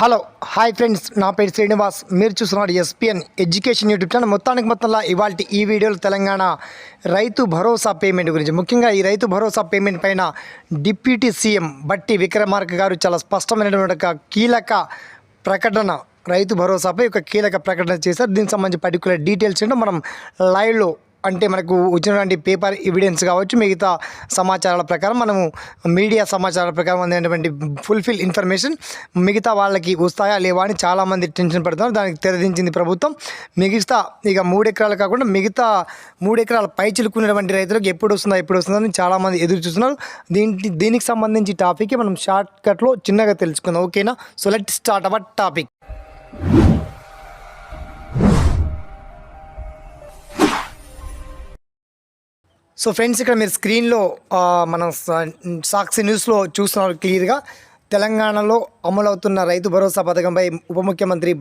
Hello hi friends, నా పేరు శ్రీనివాస్. మీరు చూస్తున్నారు ఎస్పీఎన్ ఎడ్యుకేషన్ యూట్యూబ్ ఛానల్. మొత్తంలో ఇవాళ ఈ వీడియోలో తెలంగాణ రైతు భరోసా పేమెంట్ గురించి, ముఖ్యంగా ఈ రైతు భరోసా పేమెంట్ పైన డిప్యూటీ సీఎం బట్టి విక్రమార్క గారు చాలా స్పష్టమైనటువంటి ఒక కీలక ప్రకటన, రైతు భరోసాపై ఒక కీలక ప్రకటన చేశారు. దీనికి సంబంధించి పర్టికులర్ డీటెయిల్స్ ఏంటో మనం లైవ్లో, అంటే మనకు వచ్చినటువంటి పేపర్ ఎవిడెన్స్ కావచ్చు, మిగతా సమాచారాల ప్రకారం, మనము మీడియా సమాచారాల ప్రకారం అందినటువంటి ఫుల్ఫిల్ ఇన్ఫర్మేషన్ మిగతా వాళ్ళకి వస్తాయా లేవా అని చాలామంది టెన్షన్ పడుతున్నారు. దానికి తెరదించింది ప్రభుత్వం. మిగతా ఇక 3 ఎకరాలు కాకుండా మిగతా 3 ఎకరాల పై చిలుకున్నటువంటి రైతులకు ఎప్పుడు వస్తుందా అని చాలామంది ఎదురు చూస్తున్నారు. దీనికి సంబంధించి టాపిక్ మనం షార్ట్ కట్లో చిన్నగా తెలుసుకుందాం, ఓకేనా? So let start our topic. So friends, ఇక్కడ మీరు స్క్రీన్లో మనం సాక్షి న్యూస్లో చూస్తున్నారు క్లియర్గా. తెలంగాణలో అమలవుతున్న రైతు భరోసా పథకంపై ఉప ముఖ్యమంత్రి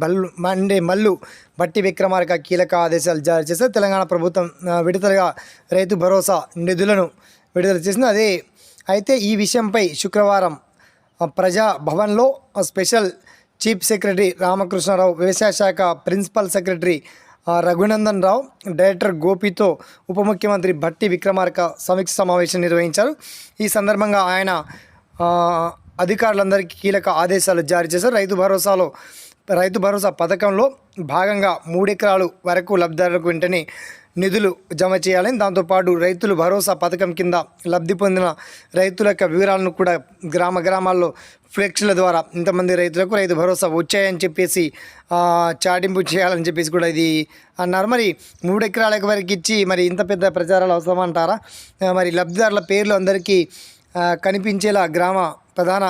మల్లు బట్టి విక్రమార్క కీలక ఆదేశాలు జారీ చేశారు. తెలంగాణ ప్రభుత్వం విడతలుగా రైతు భరోసా నిధులను విడుదల చేసింది. అయితే ఈ విషయంపై శుక్రవారం ప్రజాభవన్లో స్పెషల్ చీఫ్ సెక్రటరీ రామకృష్ణారావు, వ్యవసాయ శాఖ principal secretary Raghunandan Rao, director గోపితో ఉప ముఖ్యమంత్రి బట్టి విక్రమార్క సమీక్ష సమావేశం నిర్వహించారు. ఈ సందర్భంగా ఆయన అధికారులందరికీ కీలక ఆదేశాలు జారీ చేశారు. రైతు భరోసా పథకంలో భాగంగా 3 ఎకరాలు వరకు లబ్ధిదారులకు వెంటనే నిధులు జమ చేయాలని, దాంతోపాటు రైతులు భరోసా పథకం కింద లబ్ధి పొందిన రైతుల యొక్క వివరాలను కూడా గ్రామాల్లో ఫ్లెక్స్ల ద్వారా ఇంతమంది రైతులకు రైతు భరోసా వచ్చాయని చెప్పేసి చాటింపు చేయాలని చెప్పేసి కూడా ఇది అన్నారు. మరి 3 ఎకరాల వరకు ఇచ్చి మరి ఇంత పెద్ద ప్రచారాలు అవసరమంటారా? మరి లబ్ధిదారుల పేర్లు అందరికీ కనిపించేలా గ్రామ ప్రధాన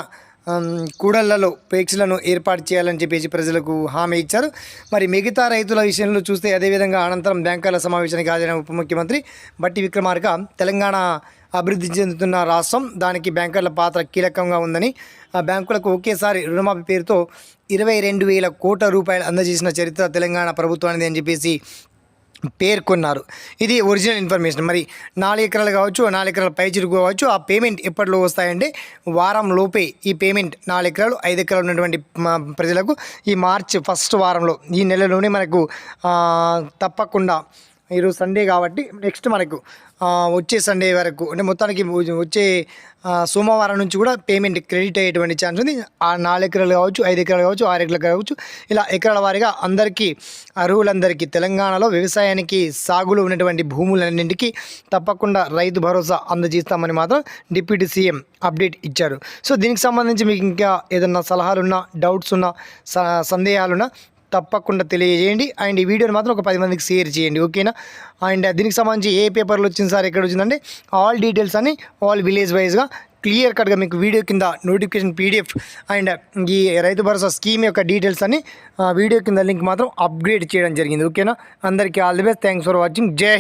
కూడళ్లలో ఫ్లెక్స్లను ఏర్పాటు చేయాలని చెప్పేసి ప్రజలకు హామీ ఇచ్చారు. మరి మిగతా రైతుల విషయంలో చూస్తే అదేవిధంగా అనంతరం బ్యాంకర్ల సమావేశానికి హాజరైన ఉప ముఖ్యమంత్రి బట్టి విక్రమార్క, తెలంగాణ అభివృద్ధి చెందుతున్న రాష్ట్రం, దానికి బ్యాంకర్ల పాత్ర కీలకంగా ఉందని, బ్యాంకులకు ఒకేసారి రుణమాఫీ పేరుతో 22,000 కోట్ల రూపాయలు అందజేసిన చరిత్ర తెలంగాణ ప్రభుత్వానిది అని చెప్పేసి పేర్కొన్నారు. ఇది ఒరిజినల్ ఇన్ఫర్మేషన్. మరి 4 ఎకరాలు కావచ్చు, 4 ఎకరాల పై చిరుకు కావచ్చు, ఆ పేమెంట్ ఎప్పటిలో వస్తాయంటే వారం లోపే ఈ పేమెంట్ 4 ఎకరాలు 5 ఎకరాలు ఉన్నటువంటి ప్రజలకు ఈ మార్చ్ ఫస్ట్ వారంలో, ఈ నెలలోనే మనకు తప్పకుండా, ఈరోజు సండే కాబట్టి నెక్స్ట్ మనకు వచ్చే సండే వరకు, అంటే మొత్తానికి వచ్చే సోమవారం నుంచి కూడా పేమెంట్ క్రెడిట్ అయ్యేటువంటి ఛాన్స్ ఉంది. ఆ 4 ఎకరాలు కావచ్చు, 5 ఎకరాలు కావచ్చు, 6 ఎకరాలు కావచ్చు, ఇలా ఎకరాల వారీగా అందరికీ, అర్హులందరికీ తెలంగాణలో వ్యవసాయానికి సాగులో ఉన్నటువంటి భూములన్నింటికీ తప్పకుండా రైతు భరోసా అందజేస్తామని మాత్రం డిప్యూటీ సీఎం అప్డేట్ ఇచ్చారు. సో దీనికి సంబంధించి మీకు ఇంకా ఏదన్నా సలహాలున్నా, డౌట్స్ ఉన్నా, సందేహాలున్నా తప్పకుండా తెలియజేయండి. అండ్ ఈ వీడియోని మాత్రం ఒక 10 మందికి షేర్ చేయండి, ఓకేనా? అండ్ దీనికి సంబంధించి ఏ పేపర్లో వచ్చింది సార్, ఎక్కడ వచ్చిందంటే ఆల్ డీటెయిల్స్ అని ఆల్ విలేజ్ వైజ్గా క్లియర్ కట్గా మీకు వీడియో కింద నోటిఫికేషన్ PDF అండ్ ఈ రైతు భరోసా స్కీమ్ యొక్క డీటెయిల్స్ అని వీడియో కింద లింక్ మాత్రం అప్గ్రేడ్ చేయడం జరిగింది, ఓకేనా? అందరికీ all the best. Thanks for watching. జై